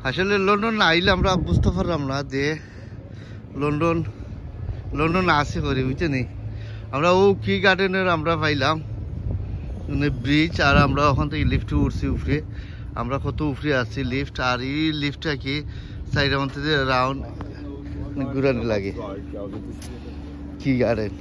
আসলে লন্ডন না আইলে আমরা বুঝতে পারলাম না যে লন্ডন আছে করি বুঝছেন। আমরা ও কি গার্ডেনের আমরা পাইলাম মানে ব্রিজ, আর আমরা ওখান থেকে লিফটে উঠছি উপরে। আমরা কত উপরে আসছি লিফট, আর এই লিফটটা কি সাইডের মধ্যে রাউন্ড ঘুরানো লাগে। কি গার্ডেন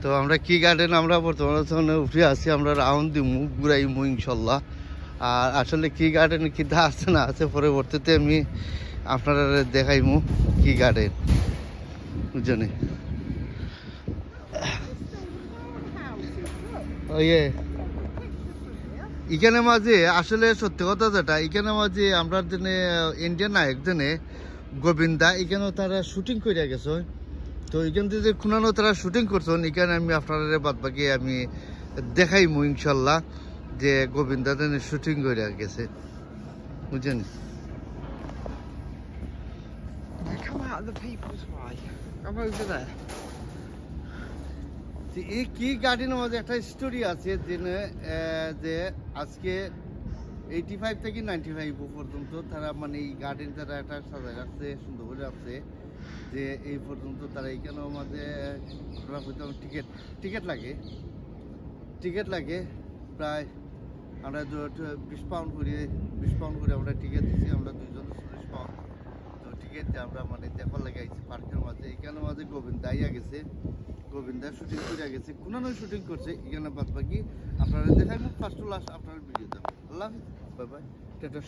তো আমরা কি গার্ডেন আমরা বর্তমানে উঠে আসছি। আমরা রাউন্ড দিমু ঘুরাইমু ইনশাল্লাহ। আর আসলে কি গার্ডেন কিতা আছে না আছে পরবর্তীতে আমি আপনারা দেখাইমু কি গার্ডেন বুঝছেন। এখানে মাঝে আসলে সত্যি কথা যেটা, এখানে মাঝে আমরা জেনে ইন্ডিয়ান নায়ক জেনে গোবিন্দা এখানেও তারা শুটিং করে গেছে। তো এখান থেকে যে খুনানো তারা শুটিং করছেন, এখানে আমি আপনারা বাদ বাকি আমি দেখাইমু ইনশাল্লাহ যে গোবিন্দা জেনে শুটিং করে গেছে বুঝছেন। এই কি গার্ডেনের মধ্যে একটা স্টোরি আছে যে আজকে 85 থেকে 95 পর্যন্ত তারা মানে এই গার্ডেন তারা একটা সাজায় রাখছে, সুন্দর করে রাখছে যে এই পর্যন্ত তারা এইখানেও মাঝে টিকিট লাগে প্রায় আমরা 20 পাউন্ড করে আমরা টিকিট দিচ্ছি। আমরা 2 জন 40 পাউন্ড তো টিকিট দিয়ে আমরা মানে দেখার লাগে আইছি পার্কের মাঝে। এখানের মাঝে গোবিন্দা আইয়া গেছে, গোবিন্দা শুটিং করে গেছে, কোন শুটিং করছে এখানে বাদ বাকি আপনারা দেখাই ফার্স্ট টু লাস্ট আপনারা ভিডিও দেবেন। আল্লাহ হাফিজ, বাই বাই, টাটা।